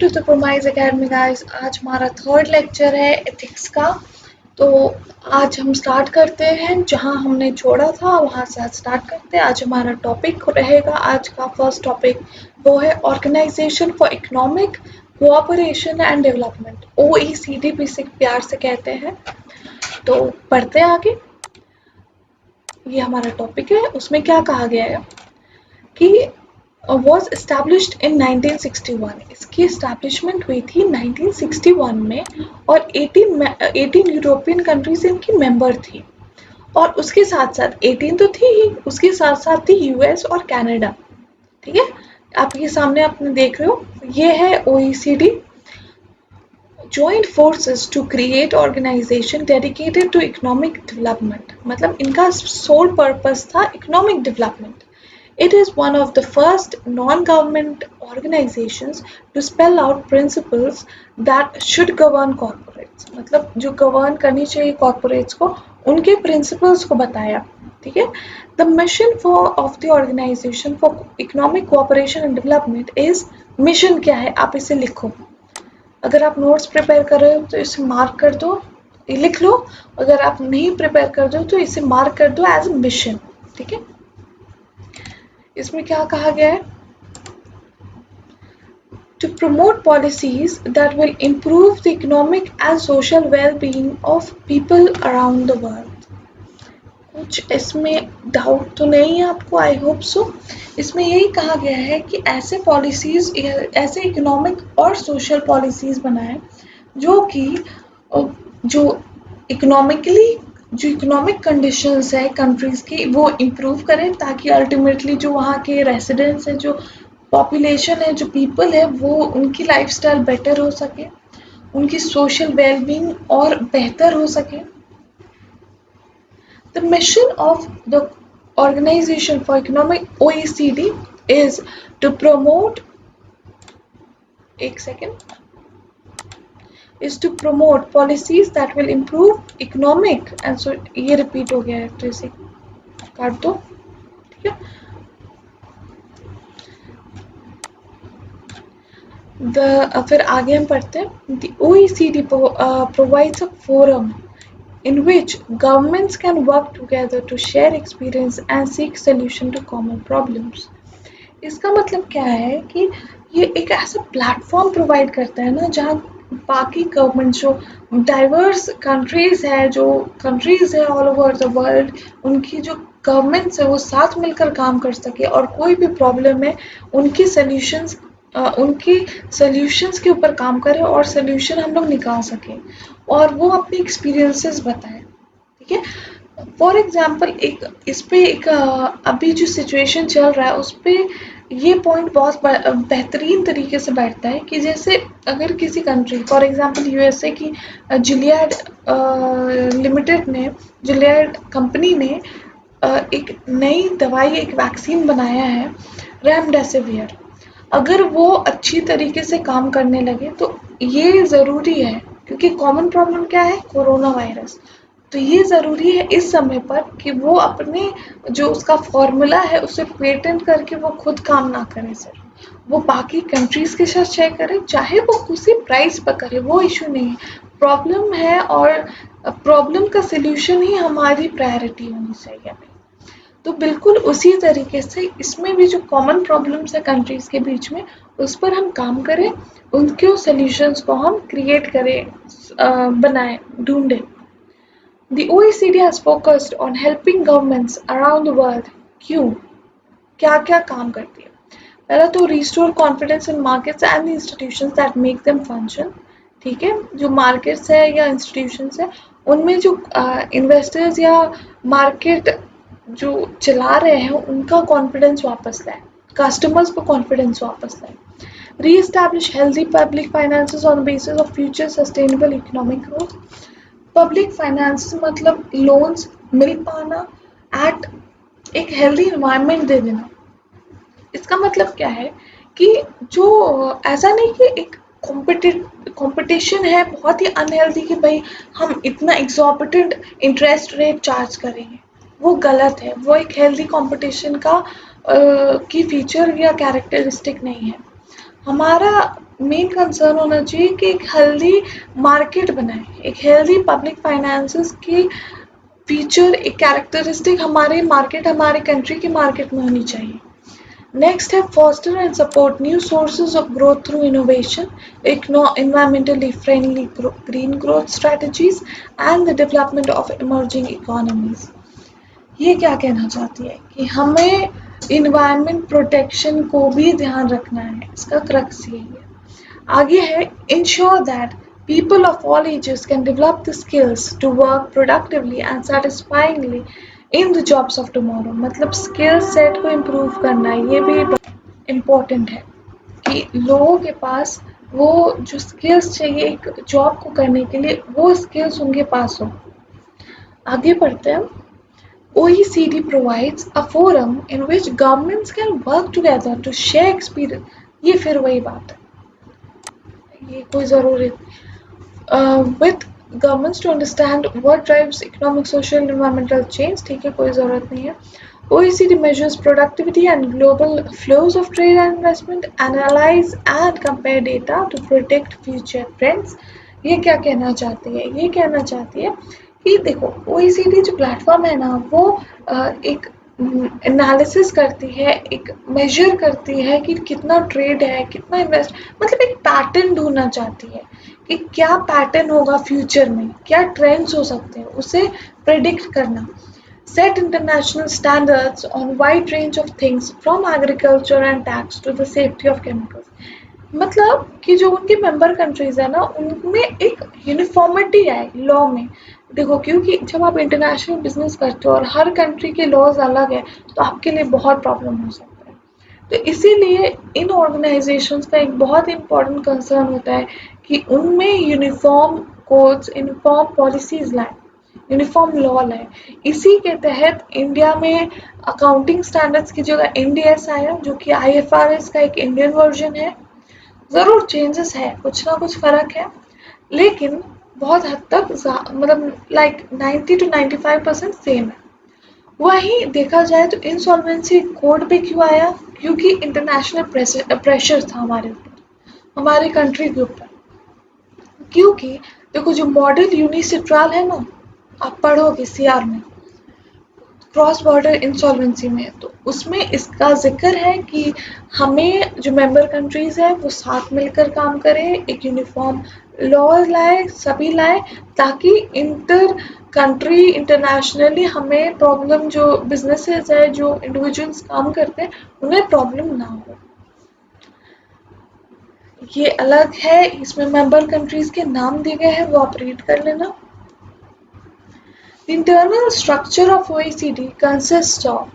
To the Promise Academy guys. आज हमारा third lecture है एथिक्स का। तो आज हम स्टार्ट करते हैं जहां हमने छोड़ा था वहां से। आज स्टार्ट करते हैं। आज हमारा टॉपिक रहेगा, आज का फर्स्ट टॉपिक वो है Organisation for Economic Cooperation and Development, OECD भी इसे प्यार से कहते हैं। तो पढ़ते हैं आगे। ये हमारा टॉपिक है। उसमें क्या कहा गया है कि was established in 1961। इसकी एस्टैब्लिशमेंट हुई थी 1961 में और 18 यूरोपियन कंट्रीज इनकी मेंबर थी। और उसके साथ साथ 18 तो थी ही, उसके साथ साथ थी यूएस और कनाडा। ठीक है, आप ये सामने आपने देख रहे हो, ये है OECD, joined forces to create organization dedicated to economic development। मतलब इनका sole purpose था economic development। It is one of the first non-government organizations to spell out principles that should govern corporates। मतलब जो govern करनी चाहिए corporates को, उनके principles को बताया। ठीक है, the mission of the organization for economic cooperation and development is, mission क्या है आप इसे लिखो। अगर आप नोट्स प्रिपेयर कर रहे हो तो इसे मार्क कर दो, लिख लो। अगर आप नहीं प्रिपेयर कर दो तो इसे मार्क कर दो एज अ मिशन। ठीक है, इसमें क्या कहा गया है, to promote policies that will improve the economic and social well-being of people around the world। कुछ इसमें डाउट तो नहीं है आपको? I hope so. इसमें यही कहा गया है कि ऐसे पॉलिसीज, ऐसे इकोनॉमिक और सोशल पॉलिसीज बनाएं जो कि जो इकोनॉमिक कंडीशंस है कंट्रीज की वो इम्प्रूव करें, ताकि अल्टीमेटली जो वहाँ के रेसिडेंट्स हैं, जो पॉपुलेशन है, जो पीपल है, वो उनकी लाइफस्टाइल बेटर हो सके, उनकी सोशल वेलबींग और बेहतर हो सके। The mission of the Organization for Economic OECD is to promote, एक second, is to promote policies that will improve economic and so ये repeat हो गया है तो इसे काट दो। ठीक है, फिर आगे हम पढ़ते हैं। The OECD provides a forum in which governments can work together to share experience and seek solution to common problems। इसका मतलब क्या है कि ये एक ऐसा प्लेटफॉर्म प्रोवाइड करता है ना, जहाँ बाकी गवर्नमेंट जो डाइवर्स कंट्रीज है ऑल ओवर द वर्ल्ड, उनकी जो गवर्नमेंट्स है वो साथ मिलकर काम कर सके और कोई भी प्रॉब्लम है उनकी सॉल्यूशंस के ऊपर काम करें और सॉल्यूशन हम लोग निकाल सकें और वो अपने एक्सपीरियंसेस बताएं। ठीक है, फॉर एग्जाम्पल इस पे अभी जो सिचुएशन चल रहा है उस पे ये पॉइंट बहुत बेहतरीन तरीके से बैठता है कि जैसे अगर किसी कंट्री, फॉर एग्जांपल यूएसए की जिलियड जिलियड कंपनी ने एक नई दवाई, एक वैक्सीन बनाया है, रेमडेसिवियर। अगर वो अच्छी तरीके से काम करने लगे तो ये ज़रूरी है, क्योंकि कॉमन प्रॉब्लम क्या है, कोरोना वायरस। तो ये ज़रूरी है इस समय पर कि वो अपने जो उसका फॉर्मूला है उसे पेटेंट करके वो खुद काम ना करे सर, वो बाकी कंट्रीज़ के साथ शेयर करे, चाहे वो उसी प्राइस पर करे, वो इशू नहीं है। प्रॉब्लम है और प्रॉब्लम का सिल्यूशन ही हमारी प्रायोरिटी होनी चाहिए। तो बिल्कुल उसी तरीके से इसमें भी जो कॉमन प्रॉब्लम्स है कंट्रीज़ के बीच में, उस पर हम काम करें, उनके सॉल्यूशंस को हम क्रिएट करें, बनाएं, ढूंढें। The OECD has focused on helping governments around the world। क्यों, क्या क्या काम करती है? पहला तो restore confidence in markets and the institutions that make them function। ठीक है, जो मार्केट्स है या इंस्टीट्यूशंस है उनमें जो इन्वेस्टर्स या मार्केट जो चला रहे हैं उनका कॉन्फिडेंस वापस लाए, कस्टमर्स को कॉन्फिडेंस वापस लाए। Re-establish healthy public finances on the basis of future sustainable economic growth। Public finance मतलब लोन्स मिल पाना एट एक हेल्दी एनवायरनमेंट दे देना। इसका मतलब क्या है कि जो ऐसा नहीं कि एक कंपटीशन है बहुत ही अनहेल्दी कि भाई हम इतना एग्जॉर्बिटेंट इंटरेस्ट रेट चार्ज करेंगे, वो गलत है। वो एक हेल्दी कंपटीशन का की फीचर या कैरेक्टरिस्टिक नहीं है। हमारा मेन कंसर्न होना चाहिए कि एक हेल्दी मार्केट बनाए, एक हेल्दी पब्लिक फाइनेंसेस की फीचर, एक कैरेक्टरिस्टिक हमारे मार्केट, हमारे कंट्री की मार्केट में होनी चाहिए। Next है foster and support new sources of growth through innovation, environmentally friendly green growth strategies and the development of emerging economies। ये क्या कहना चाहती है कि हमें इन्वायरमेंट प्रोटेक्शन को भी ध्यान रखना है, इसका क्रक्स यही है। आगे है ensure that people of all ages can develop the skills to work productively and satisfyingly in the jobs of tomorrow। मतलब स्किल सेट को इम्प्रूव करना है, ये भी इम्पोर्टेंट है कि लोगों के पास वो जो स्किल्स चाहिए एक जॉब को करने के लिए, वो स्किल्स उनके पास हो। आगे बढ़ते हैं। OECD provides a forum in which governments can work together to share experience। ये फिर वही बात है, ये कोई ज़रूरी with governments to understand what drives economic, social, and environmental change। ठीक है, कोई ज़रूरत नहीं है। OECD measures productivity and global flows of trade and investment, analyze and compare data to predict future trends। ये क्या कहना चाहती है? ये कहना चाहती है कि देखो OECD जो प्लेटफॉर्म है ना, वो एक एनालिसिस करती है, एक मेजर करती है कि कितना ट्रेड है, कितना इन्वेस्ट, मतलब एक पैटर्न ढूंढना चाहती है कि क्या पैटर्न होगा फ्यूचर में, क्या ट्रेंड्स हो सकते हैं, उसे प्रेडिक्ट करना। Set international standards on wide range of things from agriculture and tax to the safety of chemicals। मतलब कि जो उनकी मेंबर कंट्रीज है ना, उनमें एक यूनिफॉर्मिटी है लॉ में। देखो क्योंकि जब आप इंटरनेशनल बिजनेस करते हो और हर कंट्री के लॉज अलग है, तो आपके लिए बहुत प्रॉब्लम हो सकता है। तो इसीलिए इन ऑर्गेनाइजेशंस का एक बहुत इंपॉर्टेंट कंसर्न होता है कि उनमें यूनिफॉर्म कोड्स, यूनिफॉर्म पॉलिसीज लाए, यूनिफॉर्म लॉ लाए। इसी के तहत इंडिया में अकाउंटिंग स्टैंडर्ड्स की जगह NDS आया, जो कि IFRS का एक इंडियन वर्जन है। ज़रूर चेंजेस है, कुछ ना कुछ फ़र्क है, लेकिन बहुत हद तक मतलब लाइक 90 to 95% सेम है। वहीं देखा जाए तो इंसॉल्वेंसी कोड पे क्यों आया? क्योंकि इंटरनेशनल प्रेशर था हमारे ऊपर, हमारी कंट्री के ऊपर। क्योंकि देखो जो मॉडल यूनिसिट्राल है ना, आप पढ़ोगे CR में, क्रॉस बॉर्डर इंसॉल्वेंसी में, तो उसमें इसका जिक्र है कि हमें जो मेंबर कंट्रीज है वो साथ मिलकर काम करें, एक यूनिफॉर्म लॉ लाए, सभी लाए, ताकि इंटर कंट्री इंटरनेशनली हमें प्रॉब्लम, जो बिजनेसेस है, जो इंडिविजुअल्स काम करते हैं, उन्हें प्रॉब्लम ना हो। ये अलग है, इसमें मेंबर कंट्रीज के नाम दिए गए हैं, वो आप रीड कर लेना। The internal structure of OECD consists of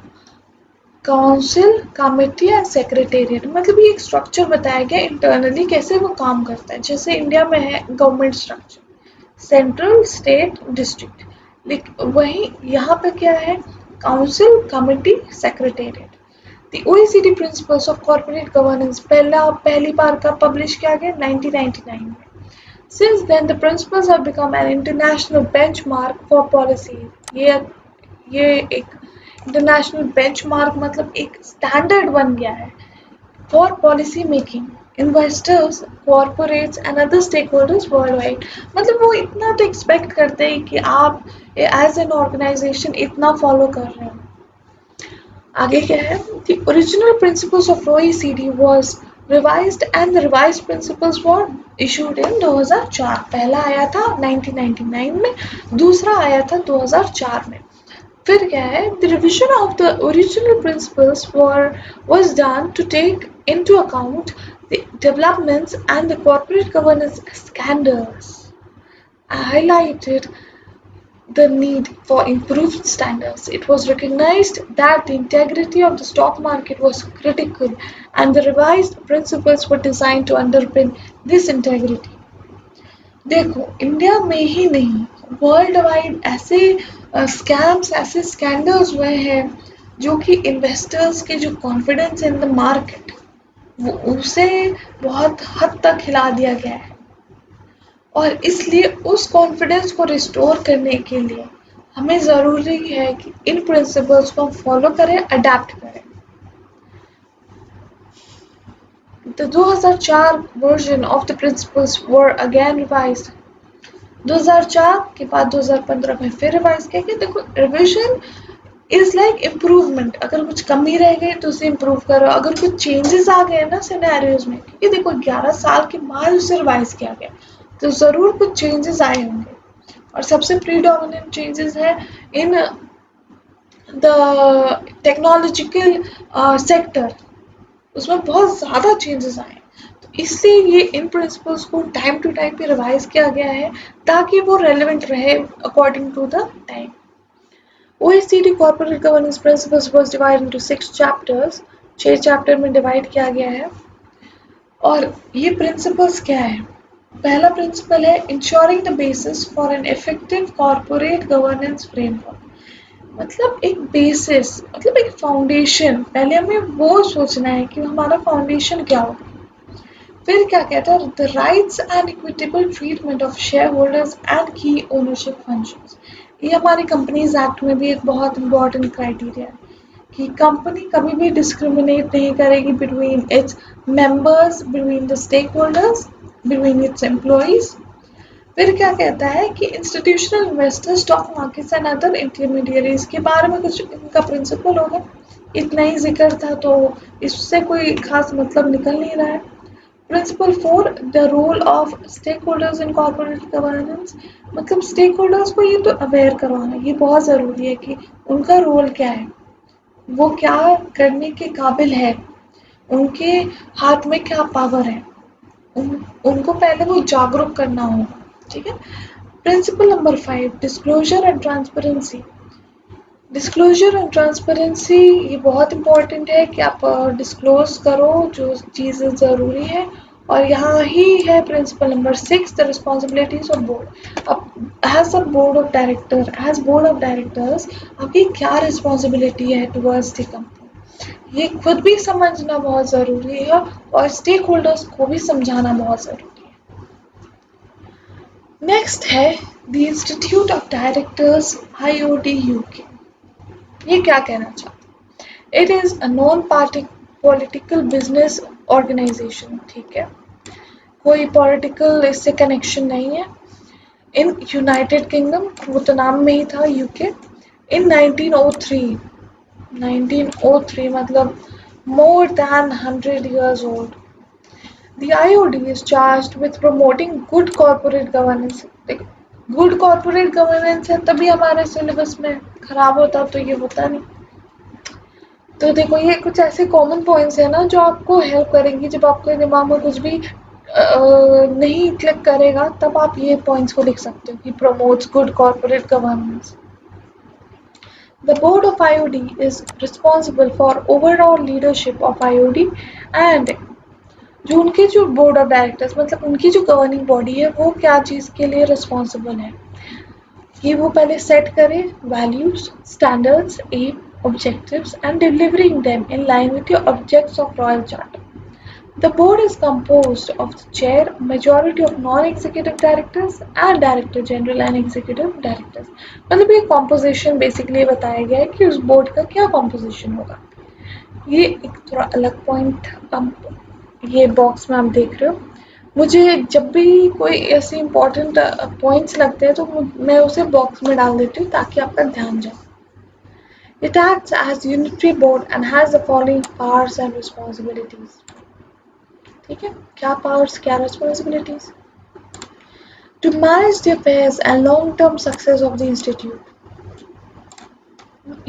council, committee and secretariat. मतलब ये एक स्ट्रक्चर बताया गया इंटरनली कैसे वो काम करता है। जैसे इंडिया में है government structure, central, state, district, लेकिन वहीं यहाँ पे क्या है? Council, committee, secretariat. The OECD Principles of Corporate Governance पहली बार का पब्लिश किया गया 1999 में। Since then, the principles have become an international benchmark for policy। ये एक इंटरनेशनल बेंचमार्क, मतलब एक स्टैंडर्ड बन गया है for policy making, investors, corporates and other stakeholders worldwide. मतलब वो इतना तो एक्सपेक्ट करते हैं कि आप एज एन ऑर्गेनाइजेशन इतना फॉलो कर रहे हो। आगे क्या है? The original principles of OECD was revised and the revised principles were issued in 2004। पहला आया था 1999 में, दूसरा आया था 2004 में। फिर क्या है? The revision of the original principles was done to take into account the developments and the corporate governance scandals, highlighted the need for improved standards. It was recognized that the integrity of the stock market was critical, and the revised principles were designed to underpin this integrity। देखो India में ही नहीं, world wide ऐसे scams, ऐसे scandals हुए हैं जो कि investors के जो कॉन्फिडेंस इन द मार्केट, वो उसे बहुत हद तक हिला दिया गया है। और इसलिए उस कॉन्फिडेंस को रिस्टोर करने के लिए हमें ज़रूरी है कि इन प्रिंसिपल्स को फॉलो करें, अडेप्ट करें। The 2004 version of the principles were again revised. 2004 के बाद 2015 में फिर रिवाइज किया गया। देखो रिविजन इज लाइक इम्प्रूवमेंट, अगर कुछ कमी रह गई तो उसे इम्प्रूव करो, अगर कुछ चेंजेस आ गए ना सिनेरियोज में, क्योंकि देखो 11 साल के बाद उसे रिवाइज किया गया तो ज़रूर कुछ चेंजेस आए होंगे। और सबसे प्रीडोमिनेंट चेंजेस है इन द टेक्नोलॉजिकल सेक्टर, उसमें बहुत ज़्यादा चेंजेस आए। तो इसलिए ये इन प्रिंसिपल्स को टाइम टू टाइम पे रिवाइज किया गया है ताकि वो रेलेवेंट रहे according to the time. OECD Corporate Governance Principles was divided into 6 chapters, 6 chapter में डिवाइड किया गया है। और ये प्रिंसिपल्स क्या है? पहला प्रिंसिपल है ensuring the basis for an effective corporate governance framework. मतलब एक बेसिस, मतलब एक फाउंडेशन, पहले हमें वो सोचना है कि हमारा फाउंडेशन क्या होगा। फिर क्या कहता है? The rights and equitable treatment of share holders and की ओनरशिप फंक्शंस। ये हमारी कंपनीज एक्ट में भी एक बहुत इंपॉर्टेंट क्राइटेरिया है कि कंपनी कभी भी डिस्क्रिमिनेट नहीं करेगी between its members, between the stakeholders, between its employees. फिर क्या कहता है कि institutional investors, stock markets and other intermediaries के बारे में कुछ इनका प्रिंसिपल होगा। इतना ही जिक्र था तो इससे कोई खास मतलब निकल नहीं रहा है। Principle 4, the role of stakeholders in corporate governance. मतलब स्टेक होल्डर्स को ये तो अवेयर करवाना, ये बहुत ज़रूरी है कि उनका रोल क्या है, वो क्या करने के काबिल है, उनके हाथ में क्या पावर है, उनको पहले वो जागरूक करना होगा। ठीक है। Principle number 5, disclosure and transparency. Disclosure and transparency ये बहुत इंपॉर्टेंट है कि आप डिस्क्लोज करो जो चीज़ें ज़रूरी है। और यहाँ ही है principle number 6, the responsibilities of board. अब as a board of director, as board of directors आपकी क्या रिस्पॉन्सिबिलिटी है टुवर्ड्स द कंपनी, ये खुद भी समझना बहुत ज़रूरी है और स्टेक होल्डर्स को भी समझाना बहुत ज़रूरी है। नेक्स्ट है the Institute of Directors IOD UK। ये क्या कहना चाहते हैं? It is a non party political business organisation. ठीक है, कोई पॉलिटिकल इससे कनेक्शन नहीं है। इन यूनाइटेड किंगडम, वो तो नाम में ही था यूके। इन 1903 मतलब more than 100 years old. The IOD is charged with promoting good corporate governance. Good corporate governance है तभी हमारे सिलेबस में खराब होता, तो ये होता नहीं। तो देखो ये कुछ ऐसे कॉमन पॉइंट्स है ना जो आपको हेल्प करेंगी, जब आपके दिमाग में कुछ भी नहीं क्लिक करेगा तब आप ये पॉइंट्स को लिख सकते हो कि promotes good corporate governance. The board of IOD is responsible for overall leadership of IOD and जो उनके जो बोर्ड ऑफ डायरेक्टर्स मतलब उनकी जो गवर्निंग बॉडी है वो क्या चीज़ के लिए रिस्पॉन्सिबल है कि वो पहले सेट करे values, standards, aim, objectives and delivering them in line with your objects of Royal Charter. The board is composed of the chair, majority of non-executive directors and director general and executive directors. मतलब ये composition basically बताया गया है कि उस board का क्या composition होगा। ये एक थोड़ा अलग point अब ये box में आप देख रहे हो। मुझे जब भी कोई ऐसे important points लगते हैं तो मैं उसे box में डाल देती हूँ ताकि आपका ध्यान जाए। It acts as unitary board and has the following powers and responsibilities. ठीक है, क्या powers, क्या responsibilities? To manage the affairs and long-term success of the institute.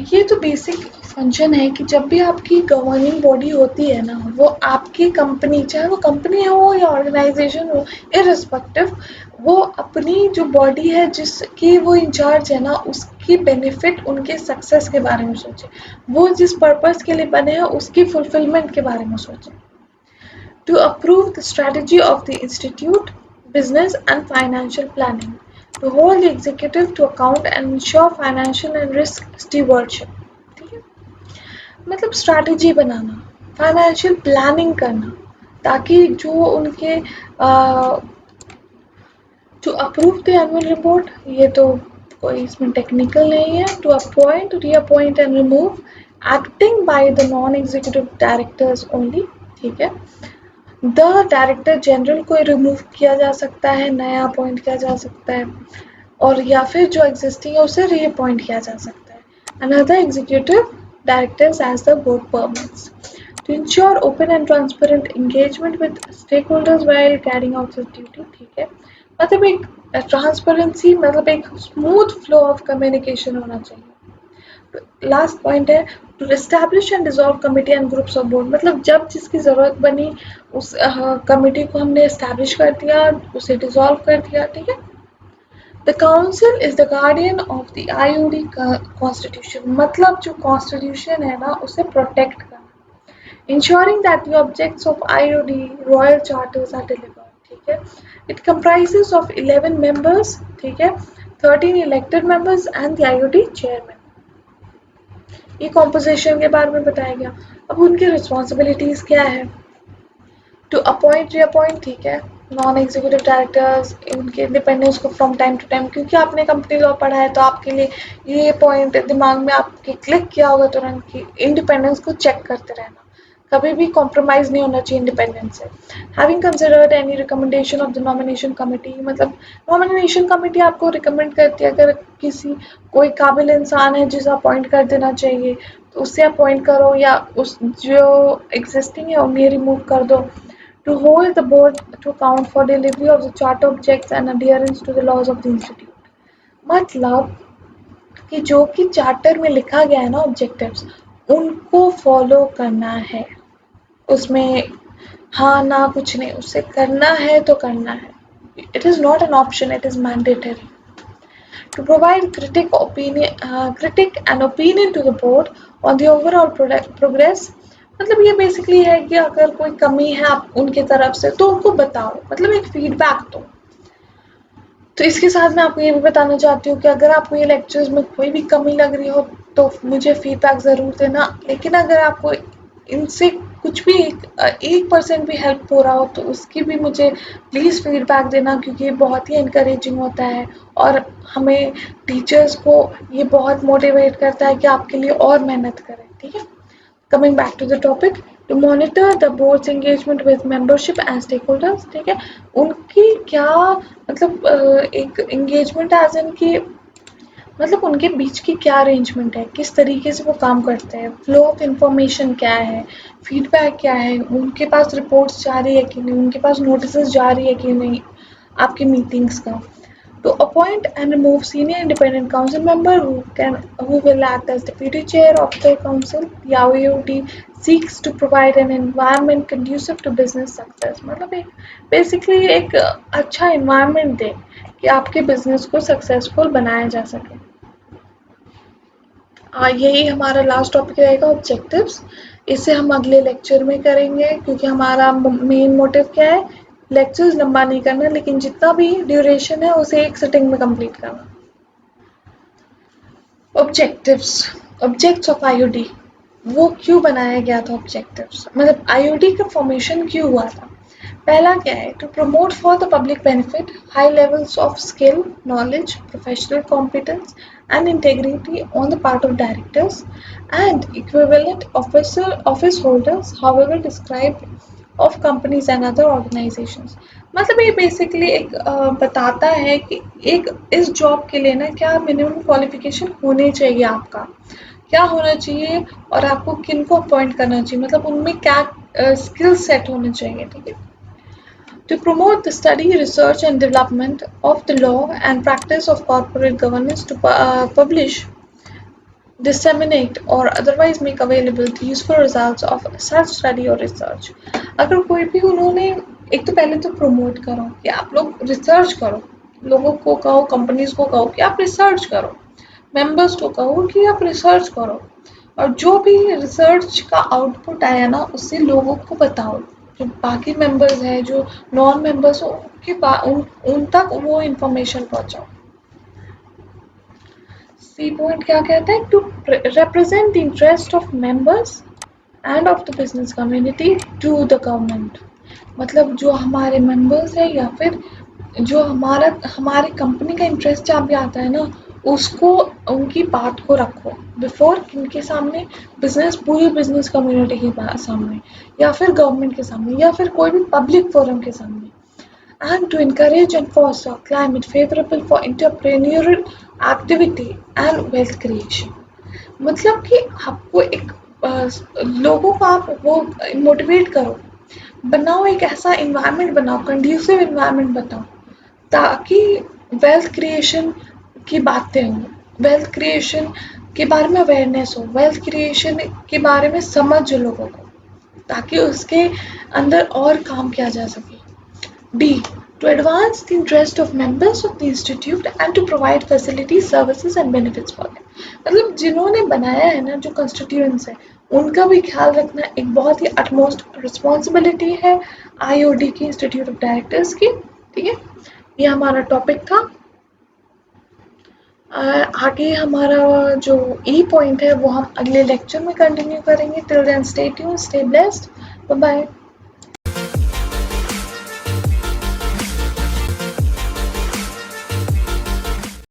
ये तो बेसिक फंक्शन है कि जब भी आपकी गवर्निंग बॉडी होती है ना, वो आपकी कंपनी, चाहे वो कंपनी हो या ऑर्गेनाइजेशन हो, इररिस्पेक्टिव, वो अपनी जो बॉडी है जिसकी वो इंचार्ज है ना, उसकी बेनिफिट, उनके सक्सेस के बारे में सोचे, वो जिस पर्पस के लिए बने हैं उसकी फुलफिलमेंट के बारे में सोचे। To approve the strategy of the institute, business and financial planning. To hold the executive to account and ensure financial and risk stewardship. ठीक है, मतलब स्ट्रैटेजी बनाना, फाइनेंशियल प्लानिंग करना, ताकि जो उनके to approve the annual report, ये तो कोई इसमें टेक्निकल नहीं है। To appoint, reappoint and remove, acting by the non executive directors only. ठीक है। द डायरेक्टर जनरल को रिमूव किया जा सकता है, नया अपॉइंट किया जा सकता है, और या फिर जो एग्जिस्टिंग है उसे रीअपॉइंट किया जा सकता है. Another executive directors as the board permits. To ensure open and transparent engagement with stakeholders while carrying out this duty. ठीक है, मतलब एक ट्रांसपेरेंसी, मतलब एक स्मूथ फ्लो ऑफ कम्युनिकेशन होना चाहिए. लास्ट पॉइंट है to establish and dissolve committee and groups of board. मतलब जब जिसकी ज़रूरत बनी उस कमिटी को हमने एस्टैब्लिश कर दिया, उसे डिसॉल्व कर दिया. ठीक है. The council is the guardian of the IOD constitution. मतलब जो कॉन्स्टिट्यूशन है ना उसे प्रोटेक्ट करना. Ensuring that the objects of IOD Royal Charters are delivered. ठीक है. It comprises of 11 members. ठीक है. 13 elected members and the IOD chairman. ये कॉम्पोजिशन के बारे में बताया गया. अब उनकी रिस्पॉन्सिबिलिटीज क्या है? To appoint reappoint. ठीक है. नॉन एग्जीक्यूटिव डायरेक्टर्स, उनके इंडिपेंडेंस को फ्रॉम टाइम टू टाइम, क्योंकि आपने कंपनी लॉ पढ़ा है तो आपके लिए ये पॉइंट दिमाग में आपके क्लिक किया होगा तुरंत कि इंडिपेंडेंस को चेक करते रहना, कभी भी कॉम्प्रोमाइज नहीं होना चाहिए इंडिपेंडेंस से. Having considered any recommendation of the nomination committee. मतलब नॉमिनेशन कमेटी आपको रिकमेंड करती है अगर किसी कोई काबिल इंसान है जिसे अपॉइंट कर देना चाहिए तो उससे अपॉइंट करो, या उस जो एग्जिस्टिंग है उन्हें रिमूव कर दो. To hold the board to account for delivery of the charter objects and adherence to the laws of the institute. मतलब कि जो कि चार्टर में लिखा गया है ना ऑब्जेक्टिव्स, उनको फॉलो करना है. उसमें हाँ ना कुछ नहीं, उससे करना है तो करना है. It is not an option, it is mandatory. To provide critic and opinion to the board on the overall progress. मतलब ये बेसिकली है कि अगर कोई कमी है आप उनके तरफ से तो उनको बताओ, मतलब एक फीडबैक दो. तो इसके साथ मैं आपको ये भी बताना चाहती हूँ कि अगर आपको ये लेक्चर्स में कोई भी कमी लग रही हो तो मुझे फीडबैक ज़रूर देना. लेकिन अगर आपको इनसे कुछ भी 1% भी हेल्प हो रहा हो तो उसकी भी मुझे प्लीज़ फीडबैक देना, क्योंकि ये बहुत ही इनकरेजिंग होता है और हमें टीचर्स को ये बहुत मोटिवेट करता है कि आपके लिए और मेहनत करें. ठीक है. Coming back to the topic, to monitor the board's engagement with membership and stakeholders. ठीक है. उनकी क्या मतलब एक engagement एज इन की, मतलब उनके बीच की क्या अरेंजमेंट है, किस तरीके से वो काम करते हैं, फ्लो ऑफ इंफॉर्मेशन क्या है, फीडबैक क्या है, उनके पास रिपोर्ट्स जा रही है कि नहीं, उनके पास नोटिस जा रही है कि नहीं आपकी मीटिंग्स का. To appoint and remove senior independent council member who will act as deputy chair of the council. The IOD seeks to provide an environment conducive to business success. मतलब एक basically एक अच्छा environment दे कि आपके business को successful बनाया जा सके. यही हमारा लास्ट टॉपिक रहेगा, ऑब्जेक्टिव्स. इसे हम अगले लेक्चर में करेंगे क्योंकि हमारा मेन मोटिव क्या है, लेक्चर्स लंबा नहीं करना, लेकिन जितना भी ड्यूरेशन है उसे एक सिटिंग में कंप्लीट करना. Objectives, objects of IOD. वो क्यों बनाया गया था ऑब्जेक्टिव्स, मतलब आईओडी का फॉर्मेशन क्यों हुआ था. पहला क्या है, to promote for the public benefit high levels of skill, knowledge, professional competence and integrity on the part of directors and equivalent office holders, however described of companies and other organizations. मतलब ये basically एक बताता है कि एक इस job के लिए ना क्या मिनिमम क्वालिफिकेशन होनी चाहिए, आपका क्या होना चाहिए और आपको किन को अपॉइंट करना चाहिए, मतलब उनमें क्या स्किल सेट होने चाहिए. ठीक है. To promote the study, research and development of the law and practice of corporate governance, to publish, disseminate or otherwise make available the useful results of such study or research. अगर कोई भी उन्होंने एक तो पहले तो प्रमोट करो कि आप लोग रिसर्च करो, लोगों को कहो, कंपनीज को कहो कि आप रिसर्च करो, मेंबर्स को कहो कि आप रिसर्च करो, और जो भी रिसर्च का आउटपुट आया ना उससे लोगों को बताओ, जो बाकी मेंबर्स हैं, जो नॉन मेंबर्स हो उन तक वो इंफॉर्मेशन पहुंचाओ. सी पॉइंट क्या कहता है, to represent the interest of members and of the business community to the government. मतलब जो हमारे मेंबर्स है या फिर जो हमारे कंपनी का इंटरेस्ट जहाँ भी आता है ना उसको उनकी बात को रखो बिफोर किनके सामने, बिजनेस पूरी बिजनेस कम्युनिटी के सामने या फिर गवर्नमेंट के सामने या फिर कोई भी पब्लिक फोरम के सामने। And to encourage and foster climate favorable for entrepreneurial activity and wealth creation। मतलब कि आपको एक लोगों को आप वो मोटिवेट करो, बनाओ एक ऐसा इन्वायरमेंट बनाओ, कंड्यूसिव इन्वायरमेंट बनाओ ताकि वेल्थ क्रिएशन की बातें हों, वेल्थ क्रिएशन के बारे में अवेयरनेस हो, वेल्थ क्रिएशन के बारे में समझ लोगों को, ताकि उसके अंदर और काम किया जा सके। B. To advance the interest of members of the institute and to provide facilities, services and benefits for them। मतलब जिन्होंने बनाया है ना, जो कंस्टिट्यूएंट्स है, उनका भी ख्याल रखना एक बहुत ही अटमोस्ट रिस्पॉन्सिबिलिटी है IOD की, इंस्टीट्यूट ऑफ डायरेक्टर्स की। ठीक है, ये हमारा टॉपिक था। आगे हमारा जो ई पॉइंट है वो हम अगले लेक्चर में कंटिन्यू करेंगे। Till then stay tuned, stay blessed, bye bye.